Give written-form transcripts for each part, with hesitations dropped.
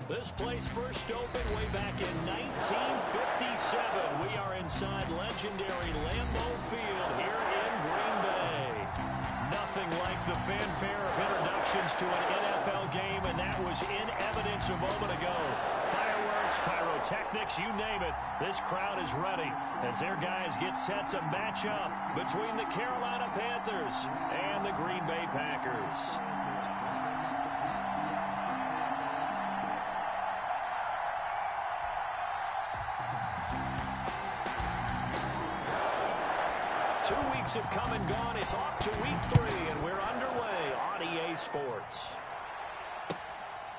This place first opened way back in 1957. We are inside legendary Lambeau Field here in Green Bay. Nothing like the fanfare of introductions to an NFL game, and that was in evidence a moment ago. Fireworks, pyrotechnics, you name it. This crowd is ready as their guys get set to match up between the Carolina Panthers and the Green Bay Packers. Have come and gone. It's off to week 3, and we're underway on EA Sports.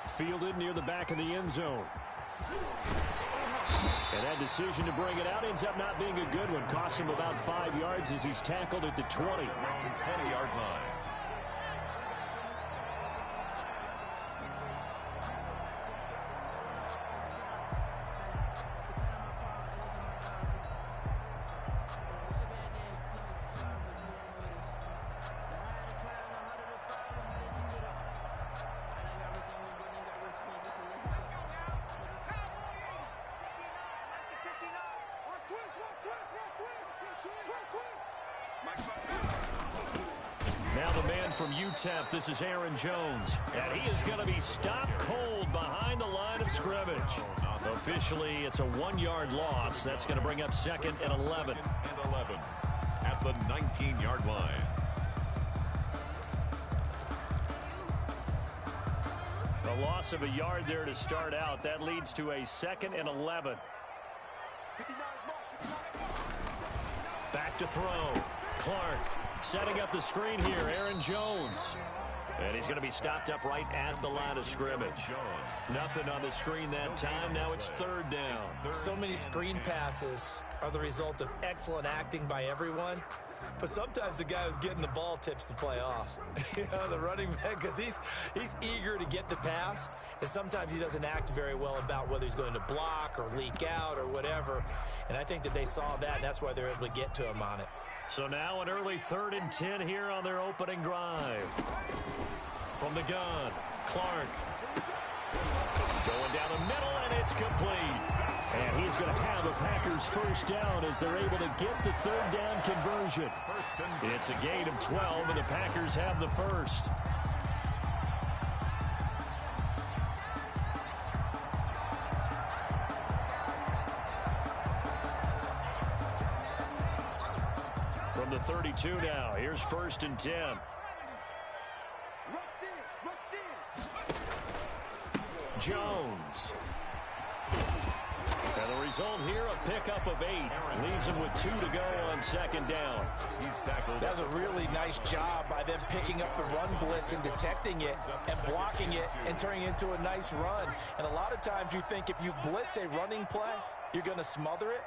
Fielded near the back of the end zone. And that decision to bring it out ends up not being a good one. Costs him about 5 yards as he's tackled at the 20. 20-yard line. Now the man from UTEP, this is Aaron Jones. And he is going to be stopped cold behind the line of scrimmage. Officially, it's a 1-yard loss. That's going to bring up 2nd and 11. And 11 at the 19-yard line. A loss of a yard there to start out. That leads to a 2nd and 11. Back to throw. Clark setting up the screen here. Aaron Jones. And he's going to be stopped up right at the line of scrimmage. Nothing on the screen that time. Now it's 3rd down. So many screen passes are the result of excellent acting by everyone. But sometimes the guy who's getting the ball tips the play off. You know, the running back, because he's eager to get the pass, and sometimes he doesn't act very well about whether he's going to block or leak out or whatever. And I think that they saw that, and that's why they're able to get to him on it. So now an early 3rd and 10 here on their opening drive. From the gun, Clark. Going down the middle, and it's complete. And he's going to have a Packers first down as they're able to get the 3rd down conversion. It's a gain of 12, and the Packers have the first. From the 32 now, here's 1st and 10. Jones. And the result here, a pickup of 8. Leaves him with 2 to go on 2nd down. That was a really nice job by them picking up the run blitz and detecting it and blocking it and turning it into a nice run. And a lot of times you think if you blitz a running play, you're going to smother it.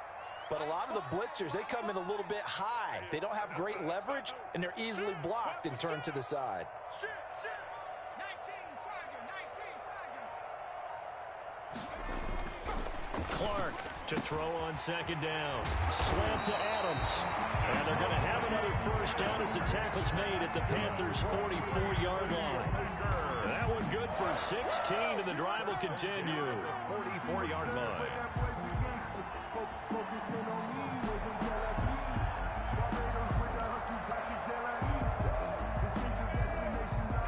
But a lot of the blitzers, they come in a little bit high. They don't have great leverage, and they're easily blocked and turned to the side. Clark to throw on 2nd down. Slant to Adams. And they're going to have another first down as the tackle's made at the Panthers' 44-yard line. That one good for 16, and the drive will continue. 44-yard line.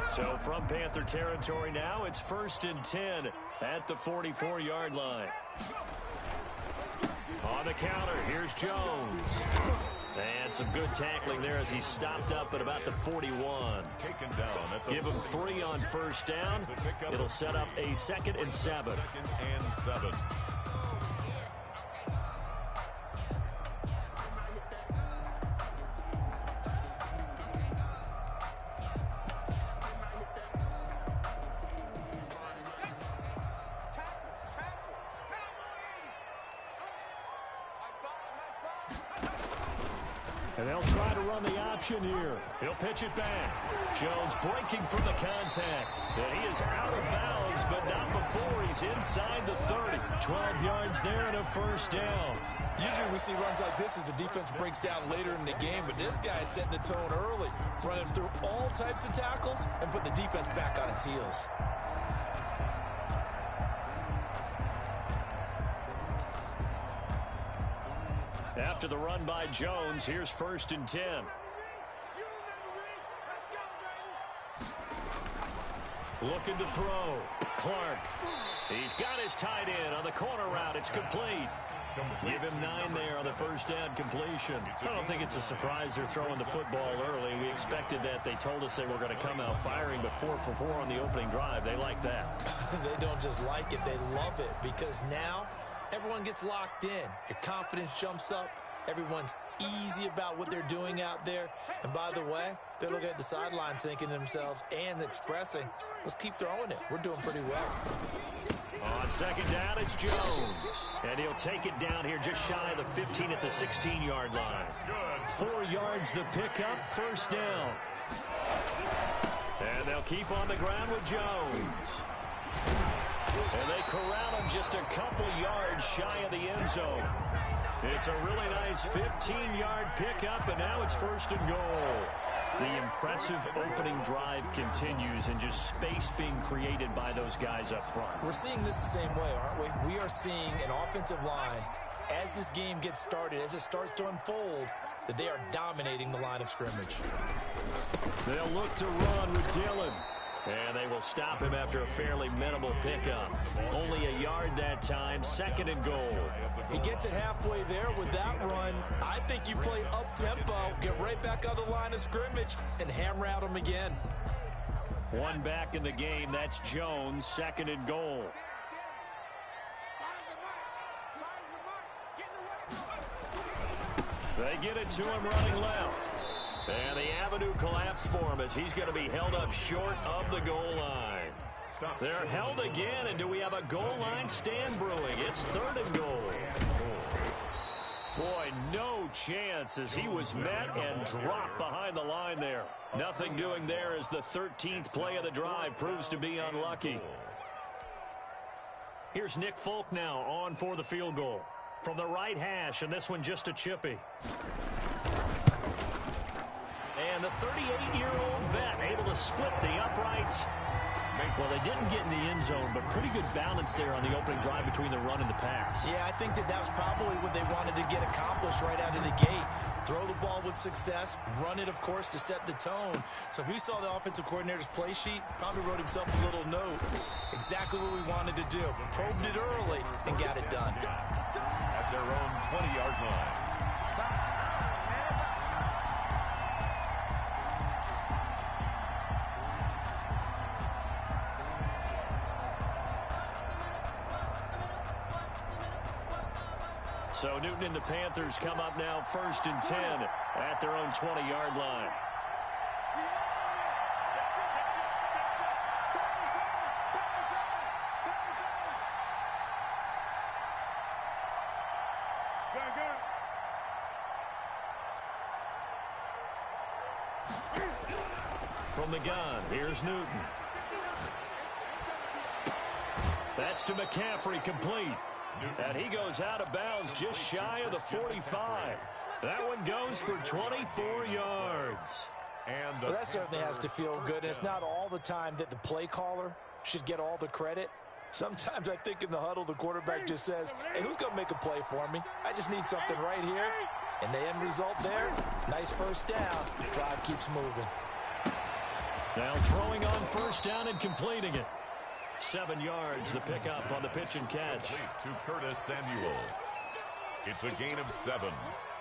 So from Panther territory now, it's 1st and 10 at the 44-yard line. On the counter, here's Jones. And some good tackling there as he's stopped up at about the 41. Taken down at the Give him 3 on first down. It'll set up a 2nd and 7. 2nd and 7. And they'll try to run the option here. He'll pitch it back. Jones breaking from the contact. And he is out of bounds, but not before he's inside the 30. 12 yards there and a first down. Usually we see runs like this as the defense breaks down later in the game, but this guy is setting the tone early, running through all types of tackles and putting the defense back on its heels. After the run by Jones, here's 1st and 10. Looking to throw. Clark. He's got his tight end on the corner route. It's complete. Give him 9 there on the first down completion. I don't think it's a surprise they're throwing the football early. We expected that. They told us they were going to come out firing, but 4 for 4 on the opening drive. They like that. They don't just like it, they love it, because now everyone gets locked in. Your confidence jumps up. Everyone's easy about what they're doing out there. And by the way, they're looking at the sideline thinking to themselves and expressing, let's keep throwing it. We're doing pretty well. On 2nd down, it's Jones. And he'll take it down here just shy of the 15 at the 16-yard line. 4 yards the pickup, 1st down. And they'll keep on the ground with Jones. And they corral him just a couple yards shy of the end zone. It's a really nice 15-yard pickup, and now it's 1st and goal. The impressive opening drive continues, and just space being created by those guys up front. We're seeing this the same way, aren't we? We are seeing an offensive line, as this game gets started, as it starts to unfold, that they are dominating the line of scrimmage. They'll look to run with Dillon. And they will stop him after a fairly minimal pickup. Only a yard that time, 2nd and goal. He gets it halfway there with that run. I think you play up-tempo, get right back on the line of scrimmage, and hammer out him again. 1 back in the game, that's Jones, 2nd and goal. They get it to him running left. And the avenue collapsed for him as he's going to be held up short of the goal line. They're held again, and do we have a goal line stand brewing? It's 3rd and goal. Boy, no chance as he was met and dropped behind the line there. Nothing doing there as the 13th play of the drive proves to be unlucky. Here's Nick Folk now on for the field goal. From the right hash, and this one just a chippy. And the 38-year-old vet able to split the uprights. Well, they didn't get in the end zone, but pretty good balance there on the opening drive between the run and the pass. Yeah, I think that was probably what they wanted to get accomplished right out of the gate. Throw the ball with success, run it, of course, to set the tone. So who saw the offensive coordinator's play sheet? Probably wrote himself a little note. Exactly what we wanted to do. Probed it early and got it done. At their own 20-yard line. So Newton and the Panthers come up now 1st and 10 at their own 20-yard line. From the gun, here's Newton. That's to McCaffrey, complete. And he goes out of bounds just shy of the 45. That one goes for 24 yards. And well, that certainly has to feel good. And it's not all the time that the play caller should get all the credit. Sometimes I think in the huddle, the quarterback just says, hey, who's going to make a play for me? I just need something right here. And the end result there, nice 1st down. The drive keeps moving. Now throwing on 1st down and completing it. 7 yards, the pickup on the pitch and catch. To Curtis Samuel. It's a gain of 7.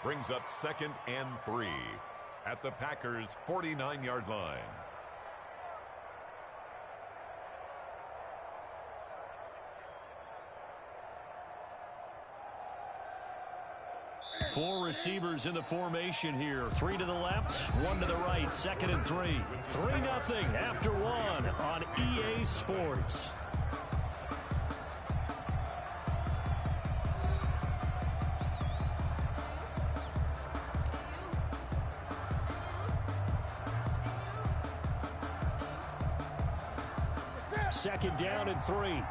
Brings up 2nd and 3 at the Packers' 49-yard line. Four receivers in the formation here. 3 to the left, 1 to the right. 2nd and 3. 3-0 after 1 on EA Sports. Second down and 3.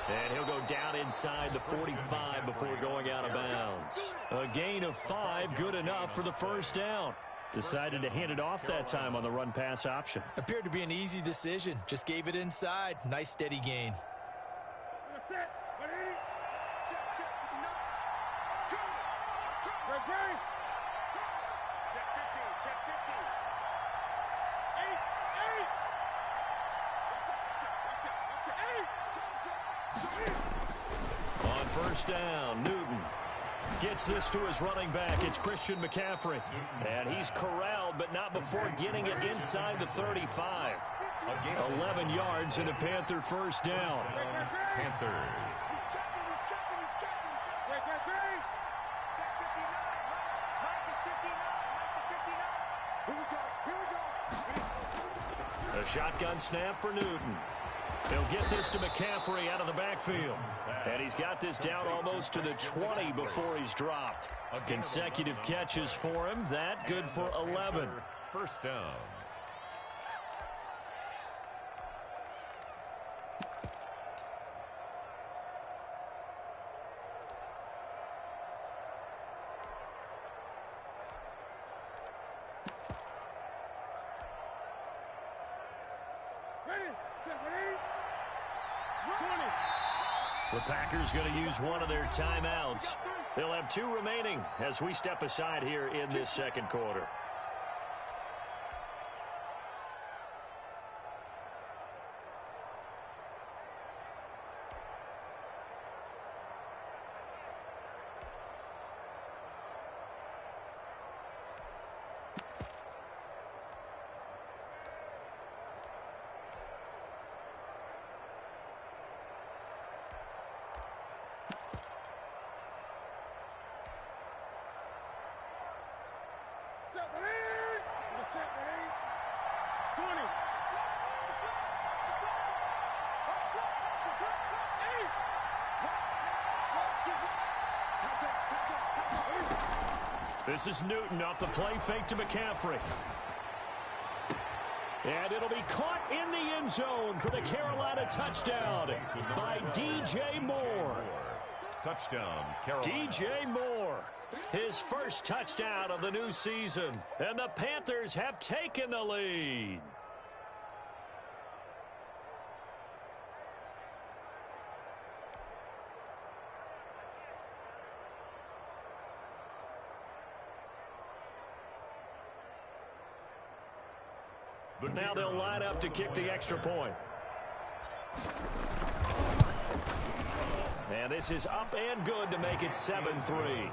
And he'll go down inside the 45 before going out of bounds. A gain of 5, good enough for the first down. Decided to hand it off that time on the run-pass option. Appeared to be an easy decision. Just gave it inside. Nice, steady gain. On first down, Newton gets this to his running back. It's Christian McCaffrey. And he's corralled, but not before getting it inside the 35. 11 yards and a Panther first down. Panthers. A shotgun snap for Newton. They'll get this to McCaffrey out of the backfield. And he's got this down almost to the 20 before he's dropped. Consecutive catches for him. That good for 11. First down. The Packers going to use one of their timeouts. They'll have 2 remaining as we step aside here in this second quarter. This is Newton off the play fake to McCaffrey. And it'll be caught in the end zone for the Carolina touchdown by DJ Moore. Touchdown, Carolina. DJ Moore, his first touchdown of the new season. And the Panthers have taken the lead. Now they'll line up to kick the extra point. And this is up and good to make it 7-3.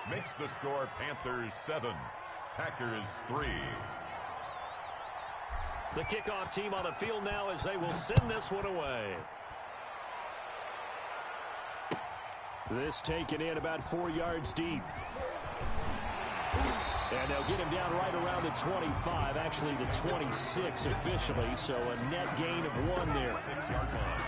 Makes the score Panthers 7, Packers 3. The kickoff team on the field now as they will send this one away. This taken in about 4 yards deep. And they'll get him down right around the 25, actually the 26 officially, so a net gain of 1 there. 6-yard line.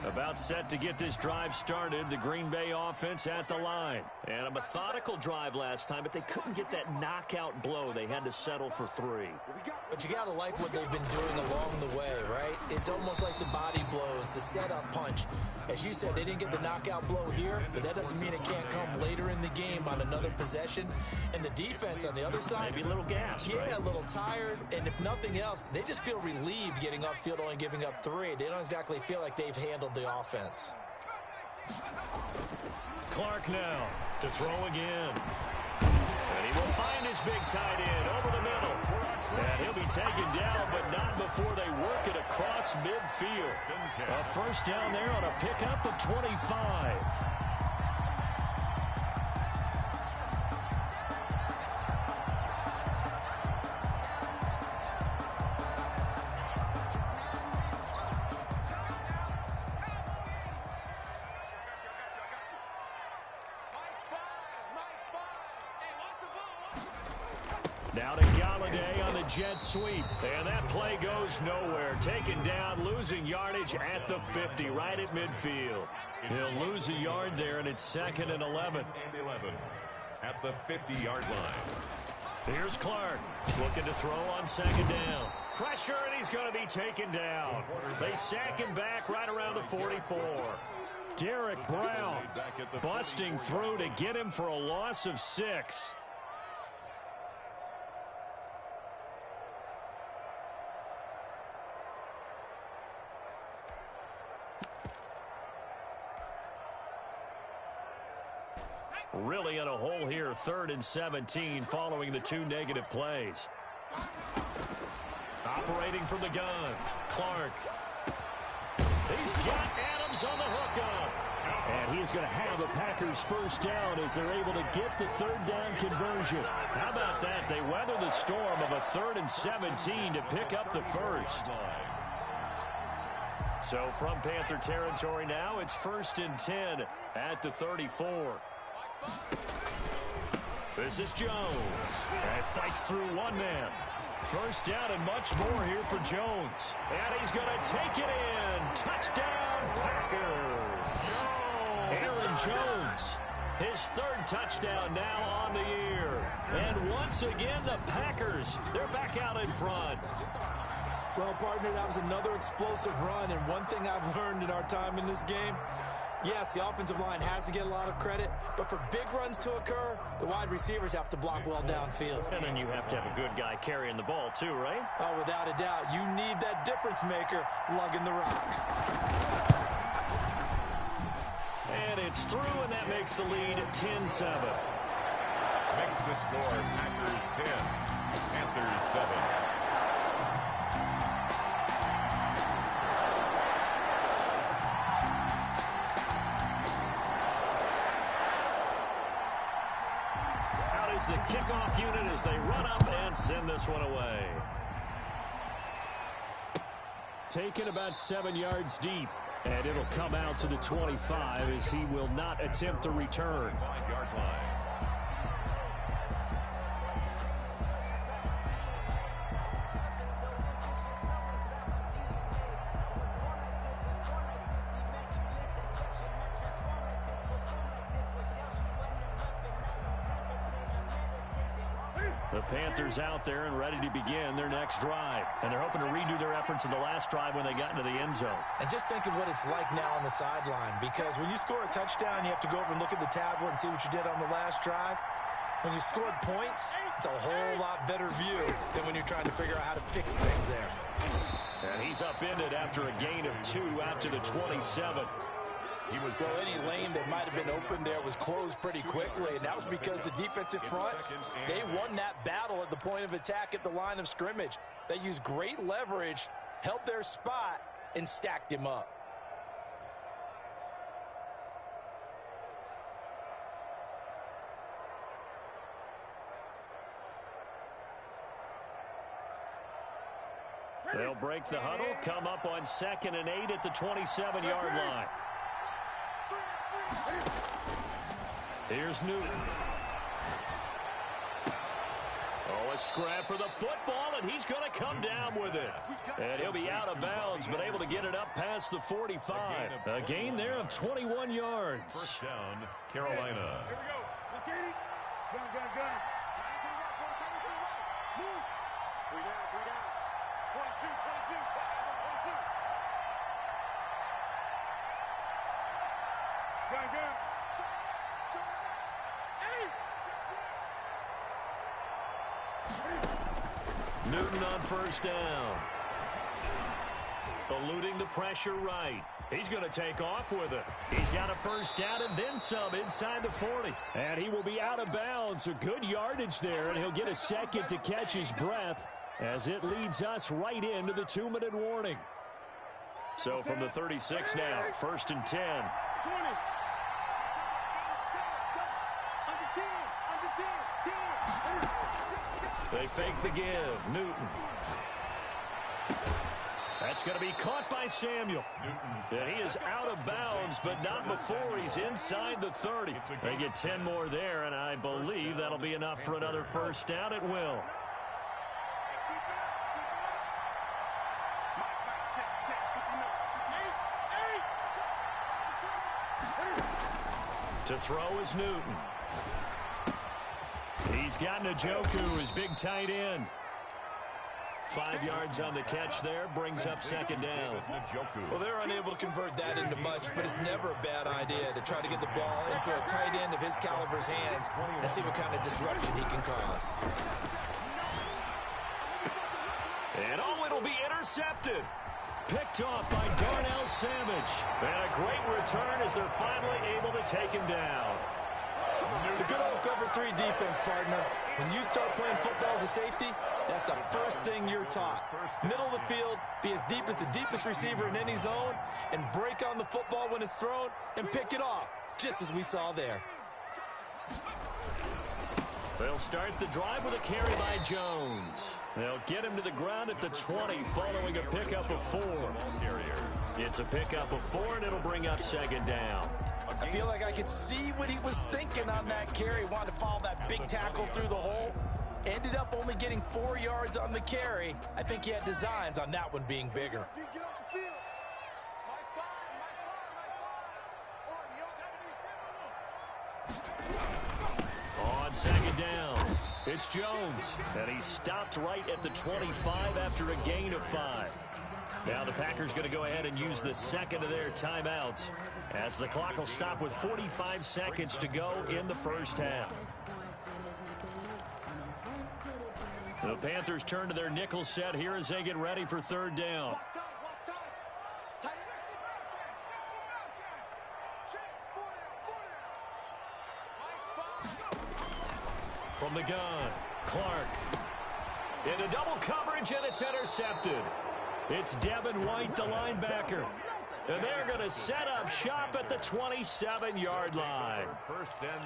About set to get this drive started. The Green Bay offense at the line. And a methodical drive last time, but they couldn't get that knockout blow. They had to settle for 3. But you got to like what they've been doing along the way, right? It's almost like the body blows, the setup punch. As you said, they didn't get the knockout blow here, but that doesn't mean it can't come later in the game on another possession. And the defense on the other side, maybe a little gas, yeah, right? A little tired. And if nothing else, they just feel relieved getting upfield, only giving up 3. They don't exactly feel like they've handled the offense. Clark now to throw again. And he will find his big tight end over the middle. And he'll be taken down, but not before they work it across midfield. A first down there on a pickup of 25. Now to Galladay on the jet sweep. And that play goes nowhere. Taken down, losing yardage at the 50, right at midfield. He'll lose a yard there, and it's 2nd and 11. And 11 at the 50-yard line. Here's Clark looking to throw on second down. Pressure, and he's going to be taken down. They sack him back right around the 44. Derek Brown busting through to get him for a loss of 6. Really in a hole here, 3rd and 17 following the 2 negative plays. Operating from the gun, Clark. He's got Adams on the hookup. And he's going to have the Packers first down as they're able to get the 3rd down conversion. How about that? They weather the storm of a 3rd and 17 to pick up the first. So from Panther territory now, it's 1st and 10 at the 34. This is Jones. And fights through one man. First down and much more here for Jones. And he's going to take it in. Touchdown, Packers. Aaron Jones, his 3rd touchdown now on the year. And once again, the Packers, they're back out in front. Well, partner, that was another explosive run. And one thing I've learned in our time in this game, yes, the offensive line has to get a lot of credit, but for big runs to occur, the wide receivers have to block well downfield. And then you have to have a good guy carrying the ball too, right? Oh, without a doubt. You need that difference maker lugging the rock. And it's through, and that makes the lead 10-7. Makes the score Packers 10, Panthers 7. The kickoff unit as they run up and send this one away. Taken about 7 yards deep, and it'll come out to the 25 as he will not attempt a return. 5-yard line. The Panthers out there and ready to begin their next drive. And they're hoping to redo their efforts in the last drive when they got into the end zone. And just think of what it's like now on the sideline, because when you score a touchdown, you have to go over and look at the tablet and see what you did on the last drive. When you scored points, it's a whole lot better view than when you're trying to figure out how to fix things there. And he's upended after a gain of 2 out to the 27. So any lane that might have been open there was closed pretty quickly, and that was because the defensive front, they won that battle at the point of attack at the line of scrimmage. They used great leverage, held their spot, and stacked him up. They'll break the huddle, come up on 2nd and 8 at the 27-yard line. Here's Newton. Oh, a scrap for the football, and he's going to come down with it. And he'll be out of bounds, but able to get it up past the 45. A gain there of 21 yards. First down, Carolina. Here we go. Gun. Move. 3 down. 22. 22. Gun. Newton on first down. Eluding the pressure right. He's going to take off with it. He's got a first down and then some inside the 40. And he will be out of bounds. A good yardage there, and he'll get a second to catch his breath as it leads us right into the 2-minute warning. So from the 36 now, 1st and 10. 20. They fake the give. Newton. That's going to be caught by Samuel. And he is out of bounds, but not before he's inside the 30. They get 10 more there, and I believe that'll be enough for another first down. It will. To throw is Newton. He's got Njoku, his big tight end. 5 yards on the catch there, brings up second down. Well, they're unable to convert that into much, but it's never a bad idea to try to get the ball into a tight end of his caliber's hands and see what kind of disruption he can cause. And it'll be intercepted. Picked off by Darnell Savage. And a great return as they're finally able to take him down. The good old cover 3 defense, partner. When you start playing football as a safety, that's the first thing you're taught. Middle of the field, be as deep as the deepest receiver in any zone, and break on the football when it's thrown, and pick it off, just as we saw there. They'll start the drive with a carry by Jones. They'll get him to the ground at the 20 following a pickup of 4. It's a pickup of 4, and it'll bring up second down. I feel like I could see what he was thinking on that carry. Wanted to follow that big tackle through the hole. Ended up only getting 4 yards on the carry. I think he had designs on that one being bigger. On second down, it's Jones. And he stopped right at the 25 after a gain of 5. Now the Packers going to go ahead and use the second of their timeouts as the clock will stop with 45 seconds to go in the first half. The Panthers turn to their nickel set here as they get ready for third down. From the gun, Clark. Into double coverage, and it's intercepted. It's Devin White, the linebacker. And they're going to set up shop at the 27-yard line.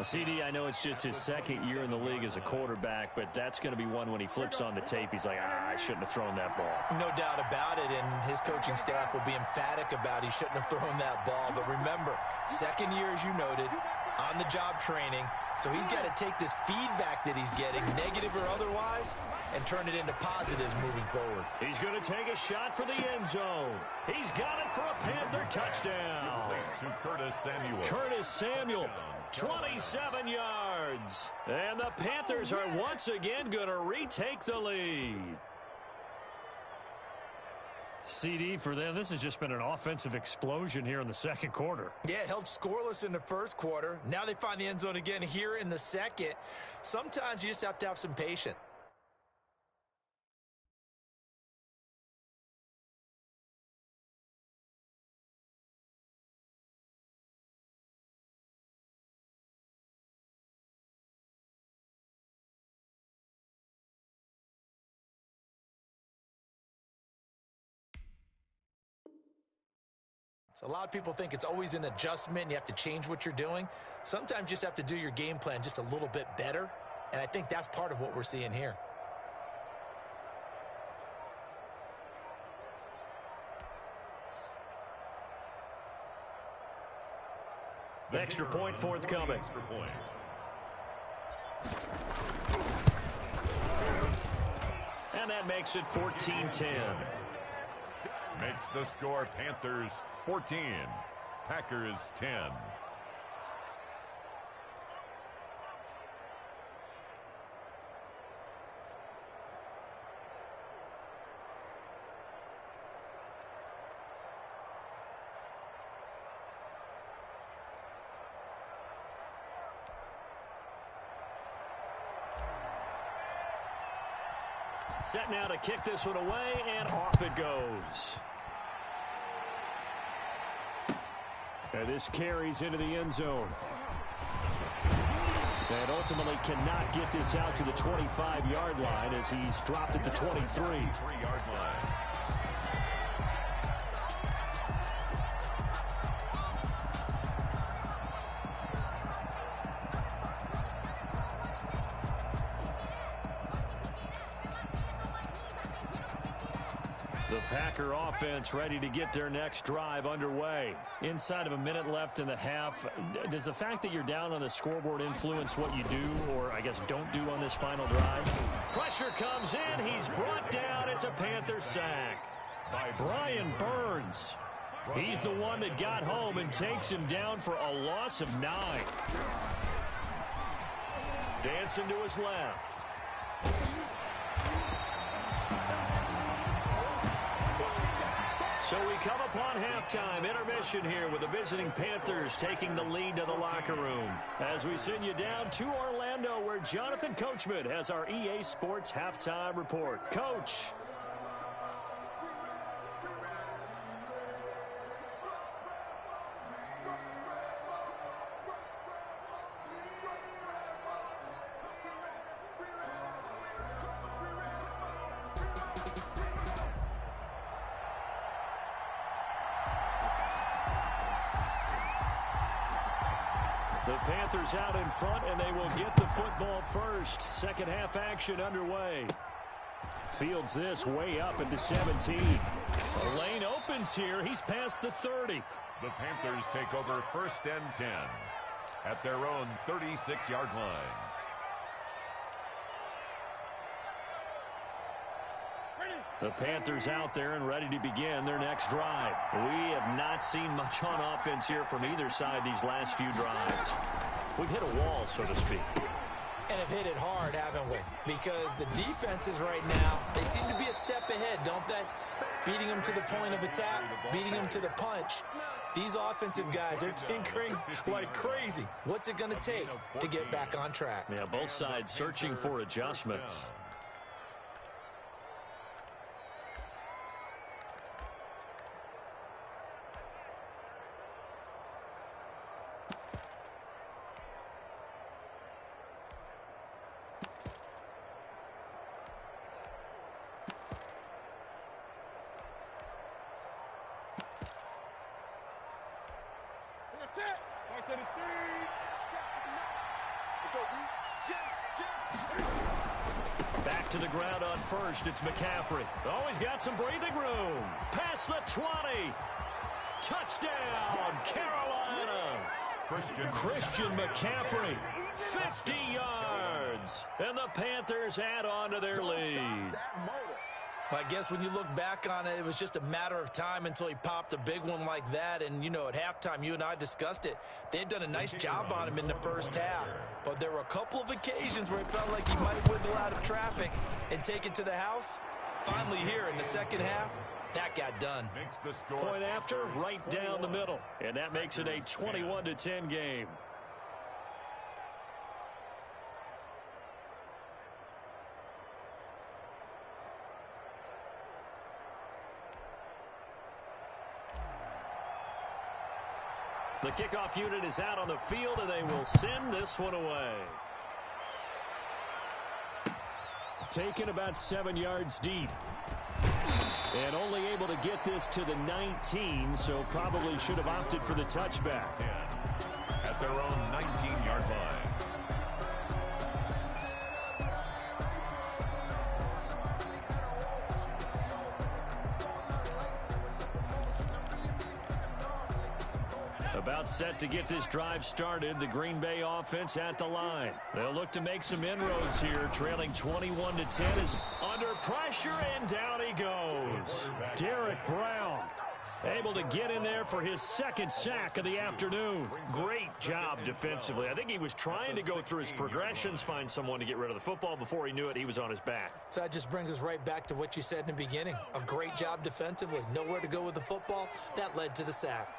CD, I know it's just his second year in the league as a quarterback, but that's going to be one when he flips on the tape. He's like, I shouldn't have thrown that ball. No doubt about it, and his coaching staff will be emphatic about he shouldn't have thrown that ball. But remember, second year, as you noted, on-the-job training. So he's got to take this feedback that he's getting, negative or otherwise, and turn it into positives moving forward. He's going to take a shot for the end zone. He's got it for a Panther touchdown. To Curtis Samuel. Curtis Samuel, 27 yards. And the Panthers are once again going to retake the lead. CD, for them, this has just been an offensive explosion here in the second quarter. Yeah, held scoreless in the first quarter. Now they find the end zone again here in the second. Sometimes you just have to have some patience. A lot of people think it's always an adjustment. You have to change what you're doing. Sometimes you just have to do your game plan just a little bit better, and I think that's part of what we're seeing here. The extra point forthcoming. Extra point. And that makes it 14-10. Makes the score Panthers 14, Packers 10. Set now to kick this one away, and off it goes. And this carries into the end zone. And ultimately cannot get this out to the 25-yard line as he's dropped at the 23-yard line. The Packer offense ready to get their next drive underway. Inside of a minute left in the half, does the fact that you're down on the scoreboard influence what you do, or I guess don't do on this final drive? Pressure comes in. He's brought down. It's a Panther sack by Brian Burns. He's the one that got home and takes him down for a loss of 9. Dancing to his left. So we come upon halftime intermission here with the visiting Panthers taking the lead to the locker room. As we send you down to Orlando where Jonathan Coachman has our EA Sports halftime report. Coach. The Panthers out in front, and they will get the football first. Second half action underway. Fields this way up at the 17. The lane opens here. He's past the 30. The Panthers take over 1st and 10 at their own 36-yard line. The Panthers out there and ready to begin their next drive. We have not seen much on offense here from either side these last few drives. We've hit a wall, so to speak. And have hit it hard, haven't we? Because the defenses right now, they seem to be a step ahead, don't they? Beating them to the point of attack, beating them to the punch. These offensive guys are tinkering like crazy. What's it going to take to get back on track? Yeah, both sides searching for adjustments. Back to the ground on first. It's McCaffrey. Oh, he's got some breathing room. Past the 20. Touchdown, Carolina. Christian McCaffrey, 50 yards. And the Panthers add on to their lead. I guess when you look back on it, it was just a matter of time until he popped a big one like that. And, you know, at halftime, you and I discussed it. They had done a nice job on him in the first half. But there were a couple of occasions where it felt like he might wiggle out of traffic and take it to the house. Finally here in the second half, that got done. Point after, right down the middle. And that makes it a 21-10 game. The kickoff unit is out on the field, and they will send this one away. Taken about 7 yards deep. And only able to get this to the 19, so probably should have opted for the touchback. At their own 19-yard line. About set to get this drive started. The Green Bay offense at the line. They'll look to make some inroads here, trailing 21-10 is under pressure, and down he goes. Derek Brown able to get in there for his second sack of the afternoon. Great job defensively. I think he was trying to go through his progressions, find someone to get rid of the football. Before he knew it, he was on his back. So that just brings us right back to what you said in the beginning. A great job defensively. Nowhere to go with the football. That led to the sack.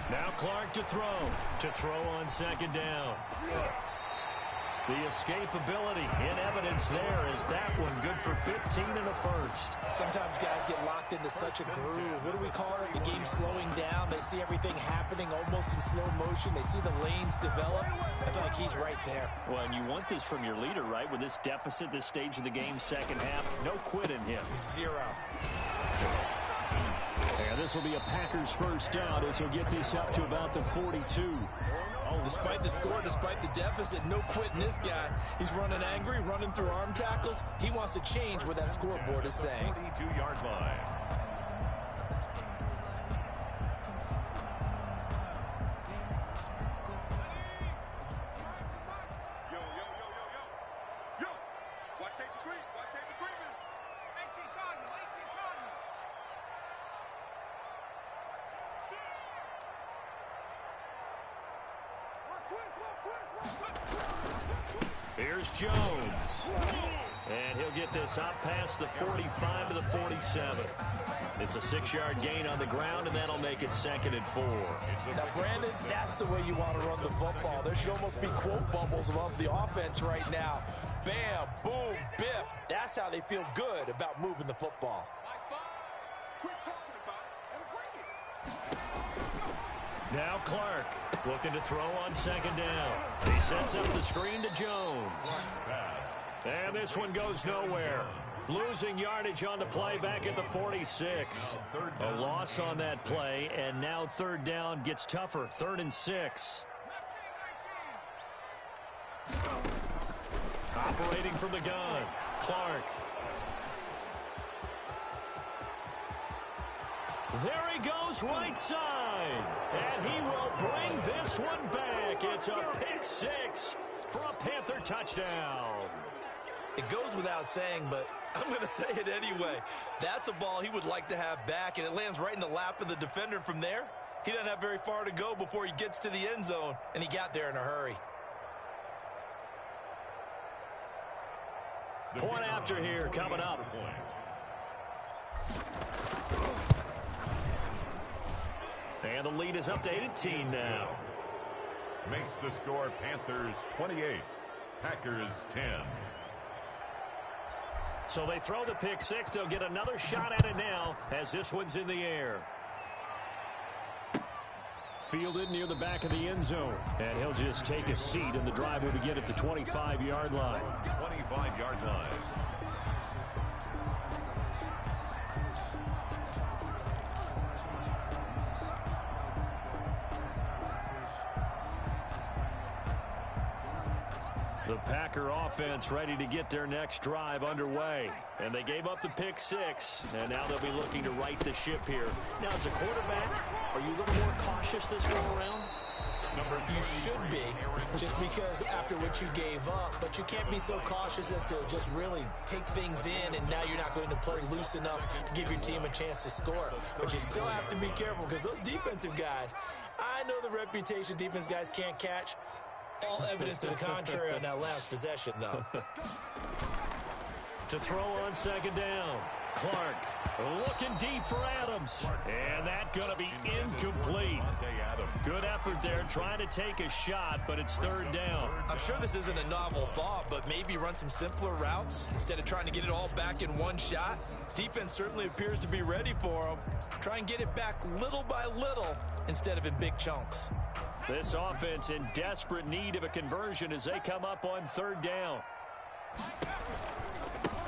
Now Clark to throw on second down. The escapability in evidence there is that one good for 15 and a first. Sometimes guys get locked into such a groove. What do we call it? The game slowing down. They see everything happening almost in slow motion. They see the lanes develop. I feel like he's right there. Well, and you want this from your leader, right? With this deficit, this stage of the game, second half, no quit in him. Zero. And this will be a Packers first down as he'll get this up to about the 42. Despite the score, despite the deficit, no quitting this guy. He's running angry, running through arm tackles. He wants to change what that scoreboard is saying. 42-yard line. Here's Jones. And he'll get this up past the 45 to the 47. It's a 6-yard gain on the ground, and that'll make it 2nd and 4. Now, Brandon, that's the way you want to run the football. There should almost be quote bubbles above the offense right now. Bam, boom, biff. That's how they feel good about moving the football. Now Clark looking to throw on 2nd down. He sets up the screen to Jones. And this one goes nowhere. Losing yardage on the play back at the 46. A loss on that play, and now 3rd down gets tougher. 3rd and 6. Operating from the gun, Clark. There he goes right side. And he will bring this one back. It's a pick 6 for a Panther touchdown. It goes without saying, but I'm going to say it anyway. That's a ball he would like to have back, and it lands right in the lap of the defender from there. He doesn't have very far to go before he gets to the end zone, and he got there in a hurry. Point after here coming up. And the lead is up to 18 now. Makes the score Panthers 28, Packers 10. So they throw the pick 6. They'll get another shot at it now as this one's in the air. Fielded near the back of the end zone. And he'll just take a seat, and the drive will begin at the 25-yard line. 25-yard line. The Packer offense ready to get their next drive underway. And they gave up the pick 6, and now they'll be looking to right the ship here. Now, as a quarterback, are you a little more cautious this go around? You should be, just because after what you gave up, but you can't be so cautious as to just really take things in, and now you're not going to play loose enough to give your team a chance to score. But you still have to be careful, because those defensive guys, I know the reputation defense guys can't catch. All evidence to the contrary on that last possession, though. To throw on 2nd down, Clark looking deep for Adams. And that's going to be incomplete. Good effort there trying to take a shot, but it's 3rd down. I'm sure this isn't a novel thought, but maybe run some simpler routes instead of trying to get it all back in one shot. Defense certainly appears to be ready for them. Try and get it back little by little instead of in big chunks. This offense in desperate need of a conversion as they come up on 3rd down.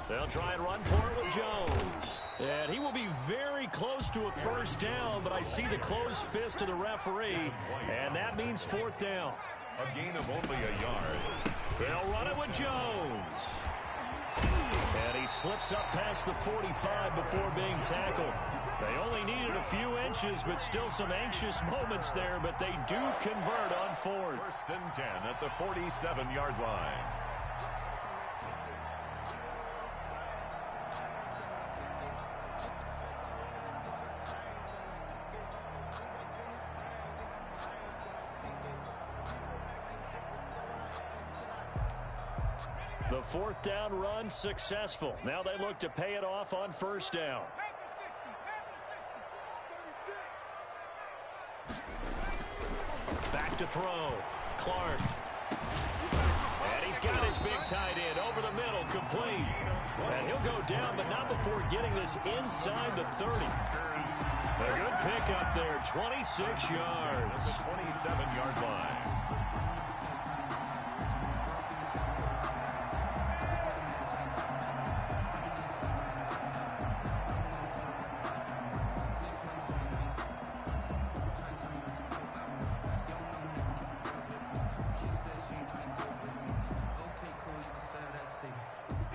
They'll try and run for it with Jones. And he will be very close to a 1st down, but I see the closed fist of the referee, and that means 4th down. A gain of only a yard. They'll run it with Jones. And he slips up past the 45 before being tackled. They only needed a few inches, but still some anxious moments there, but they do convert on 4th. 1st and 10 at the 47-yard line. The 4th down run successful. Now they look to pay it off on 1st down. Back to throw. Clark. And he's got his big tight end over the middle, complete. And he'll go down, but not before getting this inside the 30. A good pickup there, 26 yards. 27-yard line.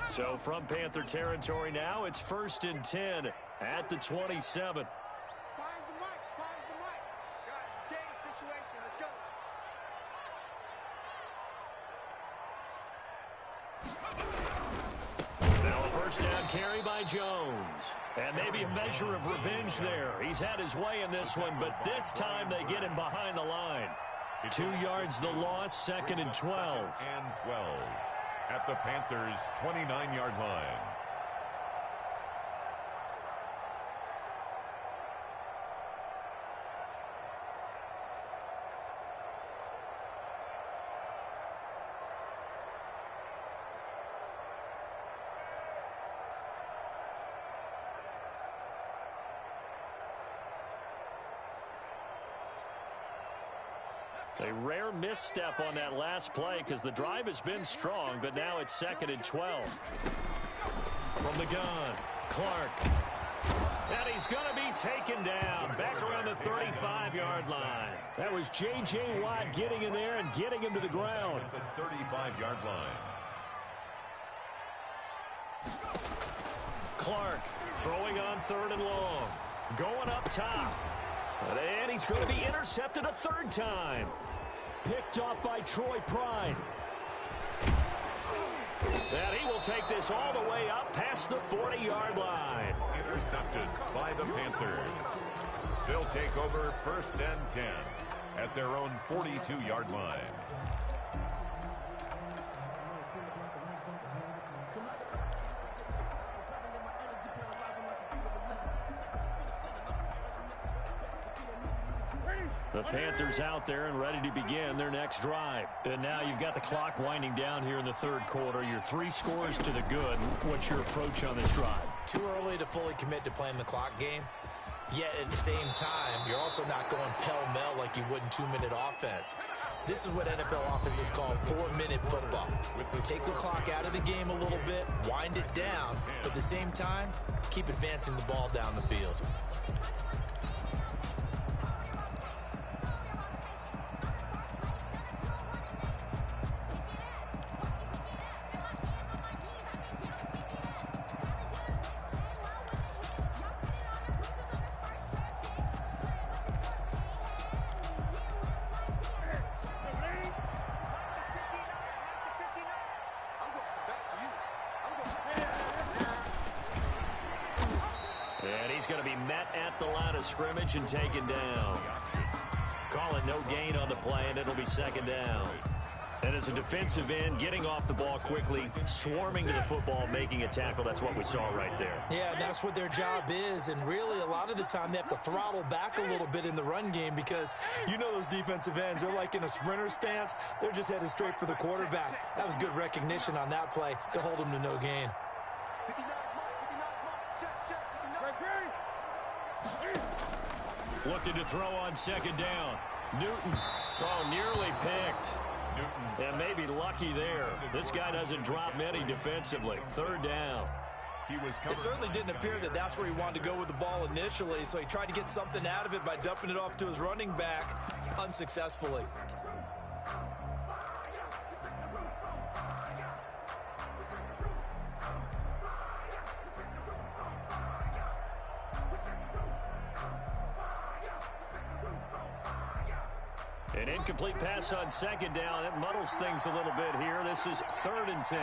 So from Panther territory now, it's 1st and 10 at the 27. Fires the mic. Guys, it's game situation. Let's go. Now a 1st down carry by Jones. And maybe a measure of revenge there. He's had his way in this one, but this time they get him behind the line. 2 yards the loss, 2nd and 12. at the Panthers' 29-yard line. A rare misstep on that last play because the drive has been strong, but now it's 2nd and 12. From the gun, Clark. And he's going to be taken down back around the 35-yard line. That was J.J. Watt getting in there and getting him to the ground. At the 35-yard line. Clark throwing on 3rd and long. Going up top. And he's going to be intercepted a 3rd time. Picked off by Troy Pride. And he will take this all the way up past the 40-yard line. Intercepted by the Panthers. They'll take over 1st and 10 at their own 42-yard line. The Panthers out there and ready to begin their next drive. And now you've got the clock winding down here in the 3rd quarter. Your 3 scores to the good. What's your approach on this drive? Too early to fully commit to playing the clock game. Yet at the same time, you're also not going pell-mell like you would in 2-minute offense. This is what NFL offenses call 4-minute football. Take the clock out of the game a little bit, wind it down, but at the same time, keep advancing the ball down the field. Going to be met at the line of scrimmage and taken down. Call it no gain on the play, and it'll be 2nd down. And as a defensive end, getting off the ball quickly, swarming to the football, making a tackle, that's what we saw right there. Yeah, that's what their job is, and really a lot of the time they have to throttle back a little bit in the run game because you know those defensive ends, they're like in a sprinter stance. They're just headed straight for the quarterback. That was good recognition on that play to hold them to no gain. Looking to throw on 2nd down. Newton. Oh, nearly picked. And maybe lucky there. This guy doesn't drop many defensively. 3rd down. It certainly didn't appear that that's where he wanted to go with the ball initially, so he tried to get something out of it by dumping it off to his running back unsuccessfully. An incomplete pass on 2nd down. It muddles things a little bit here. This is 3rd and 10.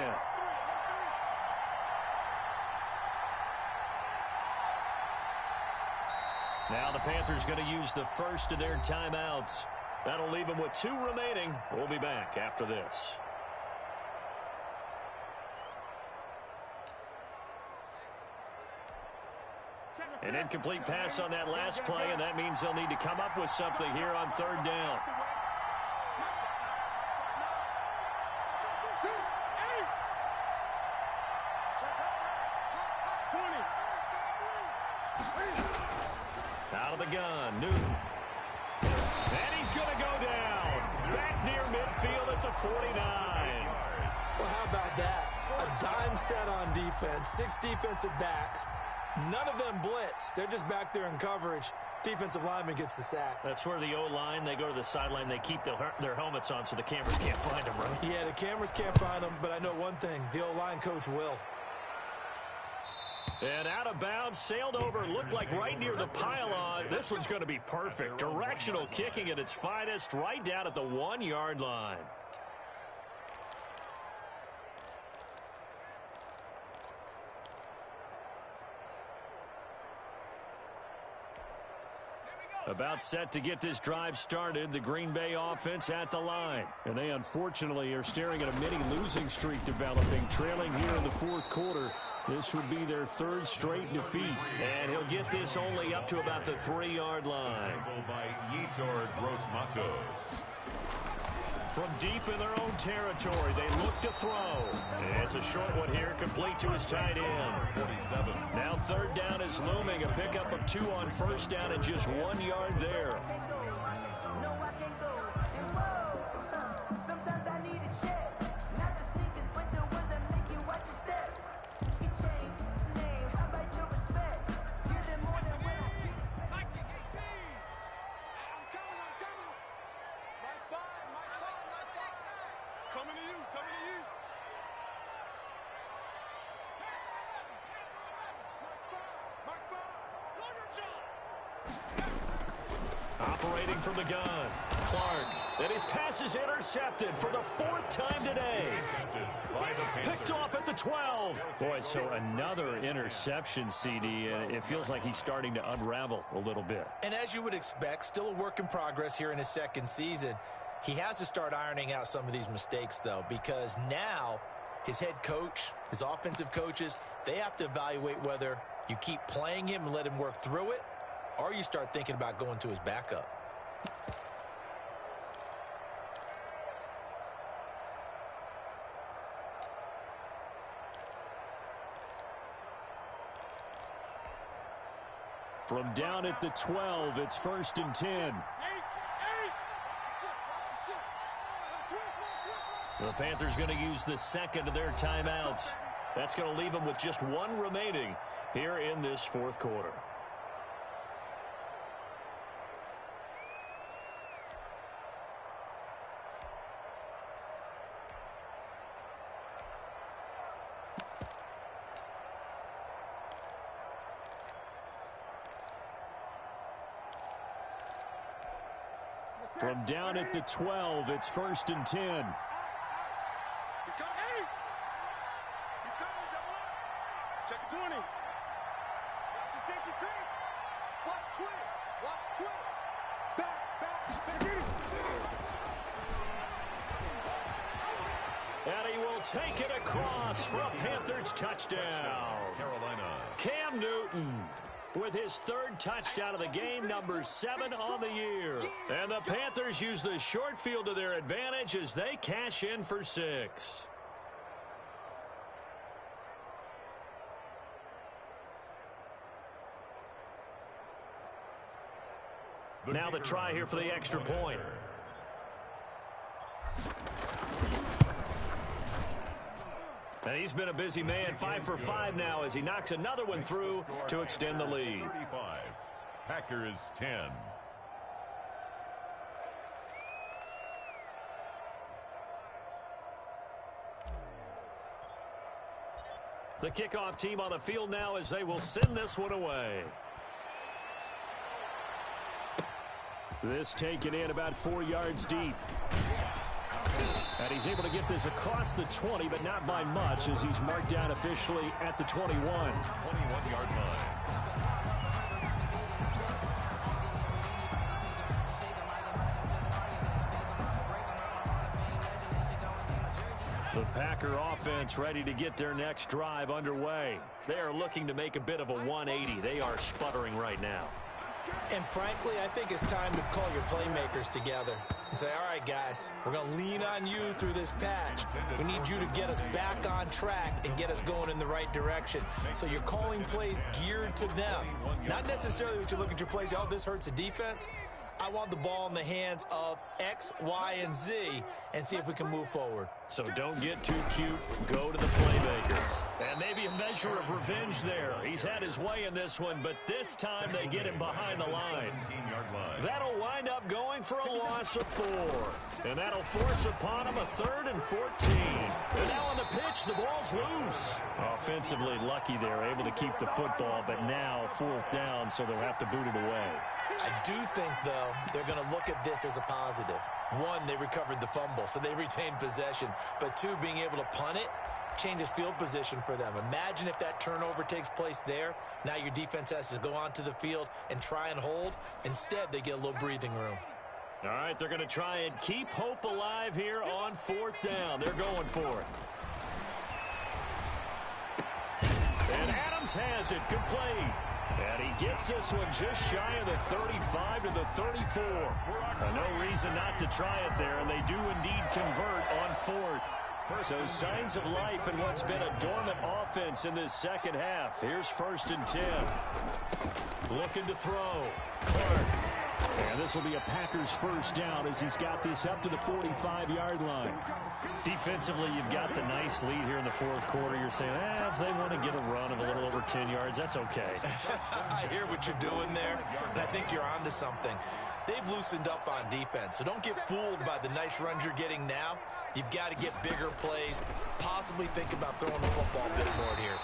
Now the Panthers going to use the first of their timeouts. That'll leave them with 2 remaining. We'll be back after this. An incomplete pass on that last play, and that means they'll need to come up with something here on 3rd down. Out of the gun, Newton. And he's going to go down. Back near midfield at the 49. Well, how about that? A dime set on defense, 6 defensive backs. None of them blitz. They're just back there in coverage. Defensive lineman gets the sack. That's where the O-line, they go to the sideline, they keep their helmets on so the cameras can't find them, right? Yeah, the cameras can't find them, but I know one thing. The O-line coach will. And out of bounds, sailed over, looked like right near the pylon. This one's going to be perfect. Directional kicking at its finest, right down at the 1-yard line. About set to get this drive started, the Green Bay offense at the line. And they unfortunately are staring at a mini losing streak developing, trailing here in the fourth quarter. This would be their third straight defeat. And he'll get this only up to about the 3-yard line. By Yetur Gross-Matos. From deep in their own territory, they look to throw. It's a short one here, complete to his tight end. 47. Now third down is looming, a pickup of 2 on first down and just 1 yard there. Operating from the gun, Clark. And his pass is intercepted for the 4th time today. Picked off at the 12. Boy, so another interception, CD, and it feels like he's starting to unravel a little bit. And as you would expect, still a work in progress here in his second season. He has to start ironing out some of these mistakes, though, because now his head coach, his offensive coaches, they have to evaluate whether you keep playing him and let him work through it, or you start thinking about going to his backup. From down at the 12, it's 1st and 10. The Panthers going to use the second of their timeouts. That's going to leave them with just 1 remaining here in this fourth quarter. From down at the 12, it's 1st and 10. He's coming. He's coming. Double up. Check the 20. Watch the safety creep. Watch twist. Watch twist. Back. And he will take it across for a Panthers touchdown. Carolina. Cam Newton with his 3rd touchdown of the game, number 7 on the year. And the Panthers use the short field to their advantage as they cash in for 6. Now the try here for the extra point. And he's been a busy man, 5 for 5 now as he knocks another one through to extend the lead. 35. Packers 10. The kickoff team on the field now as they will send this one away. This taken in about 4 yards deep. And he's able to get this across the 20, but not by much as he's marked down officially at the 21. 21-yard line. The Packer offense ready to get their next drive underway. They are looking to make a bit of a 180. They are sputtering right now. And frankly, I think it's time to call your playmakers together and say, all right, guys, we're going to lean on you through this patch. We need you to get us back on track and get us going in the right direction. So you're calling plays geared to them. Not necessarily that you look at your plays, oh, this hurts the defense. I want the ball in the hands of X, Y, and Z and see if we can move forward. So don't get too cute. Go to the playmakers. And maybe a measure of revenge there. He's had his way in this one, but this time they get him behind the line. That'll wind up going for a loss of 4. And that'll force upon him a 3rd and 14. And now on the pitch, the ball's loose. Offensively lucky they're able to keep the football, but now 4th down, so they'll have to boot it away. I do think, though, they're going to look at this as a positive. 1, they recovered the fumble, so they retained possession. But 2, being able to punt it, changes field position for them. Imagine if that turnover takes place there. Now your defense has to go onto the field and try and hold. Instead, they get a little breathing room. All right, they're going to try and keep hope alive here on 4th down. They're going for it. And Adams has it complete. And he gets this one just shy of the 35 to the 34. No reason not to try it there, and they do indeed convert on 4th. So signs of life in what's been a dormant offense in this second half. Here's 1st and 10. Looking to throw. Clark. And this will be a Packers first down as he's got this up to the 45-yard line. Defensively, you've got the nice lead here in the 4th quarter. You're saying, if they want to get a run of a little over 10 yards, that's okay. I hear what you're doing there, and I think you're onto something. They've loosened up on defense, so don't get fooled by the nice runs you're getting now. You've got to get bigger plays, possibly think about throwing the football a bit more here.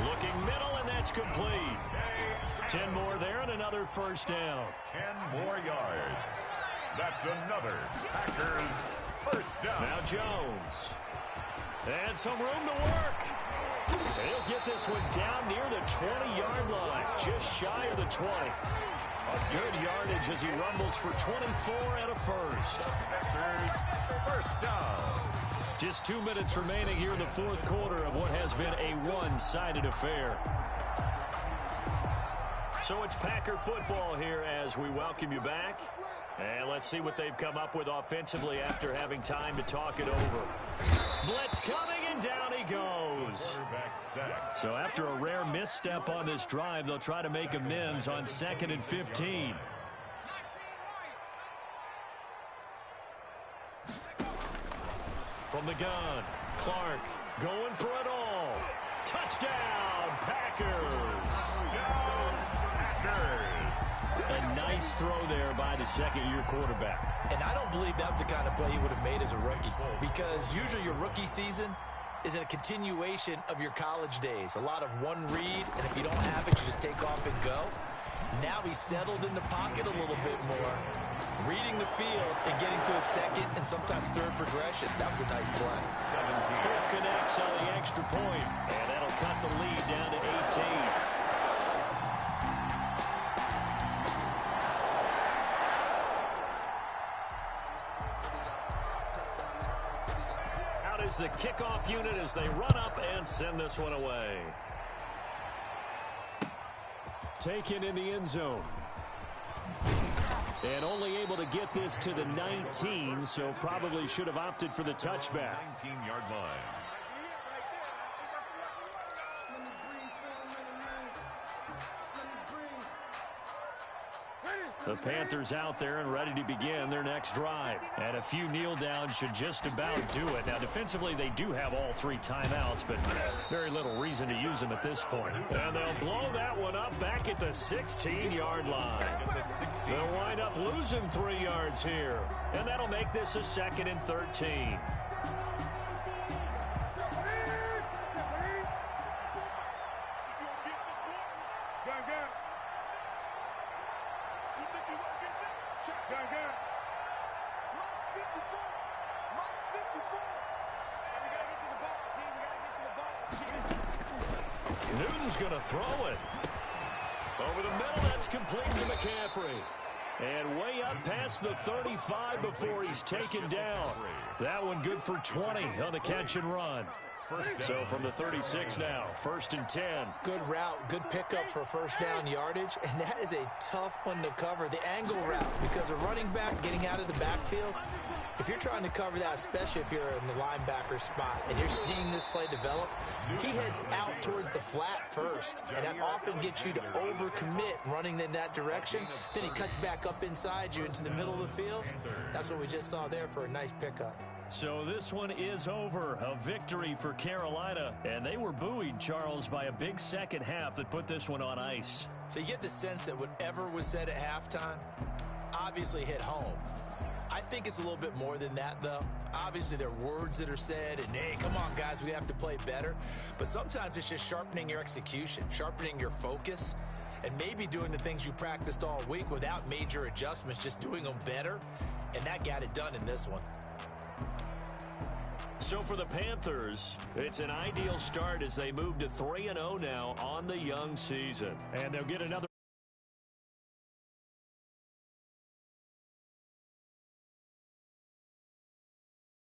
Looking middle, and that's complete. 10 more there and another first down. 10 more yards. That's another Packers first down. Now Jones. And some room to work. He'll get this one down near the 20-yard line, just shy of the 20. A good yardage as he rumbles for 24 and a first. Packers first down. Just 2 minutes remaining here in the 4th quarter of what has been a one-sided affair. So it's Packer football here as we welcome you back. And let's see what they've come up with offensively after having time to talk it over. Blitz coming, and down he goes. So after a rare misstep on this drive, they'll try to make amends on 2nd and 15. From the gun, Clark going for it all. Touchdown, Packers. A nice throw there by the second-year quarterback. And I don't believe that was the kind of play he would have made as a rookie, because usually your rookie season is a continuation of your college days. A lot of one read, and if you don't have it, you just take off and go. Now he's settled in the pocket a little bit more, reading the field and getting to a second and sometimes third progression. That was a nice play. 4 connects on the extra point, and that'll cut the lead down to 18. Is the kickoff unit as they run up and send this one away. Taken in the end zone. And only able to get this to the 19, so probably should have opted for the touchback. 19-yard line. The Panthers out there and ready to begin their next drive. And a few kneel downs should just about do it. Now, defensively, they do have all 3 timeouts, but very little reason to use them at this point. And they'll blow that one up back at the 16-yard line. They'll wind up losing 3 yards here. And that'll make this a 2nd and 13. Newton's going to throw it. Over the middle, that's complete to McCaffrey. And way up past the 35 before he's taken down. That one good for 20 on the catch and run. So from the 36 now, 1st and 10. Good route, good pickup for first down yardage, and that is a tough one to cover. The angle route, because a running back getting out of the backfield, if you're trying to cover that, especially if you're in the linebacker spot and you're seeing this play develop, he heads out towards the flat first, and that often gets you to overcommit running in that direction. Then he cuts back up inside you into the middle of the field. That's what we just saw there for a nice pickup. So this one is over. A victory for Carolina. And they were buoyed, Charles, by a big second half that put this one on ice. So you get the sense that whatever was said at halftime obviously hit home. I think it's a little bit more than that, though. Obviously, there are words that are said, and, hey, come on, guys, we have to play better. But sometimes it's just sharpening your execution, sharpening your focus, and maybe doing the things you practiced all week without major adjustments, just doing them better. And that got it done in this one. So for the Panthers, it's an ideal start as they move to 3-0 now on the young season. And they'll get another.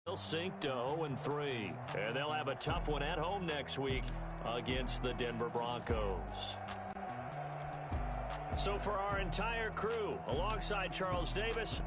They'll sink to 0-3. And they'll have a tough one at home next week against the Denver Broncos. So for our entire crew, alongside Charles Davis,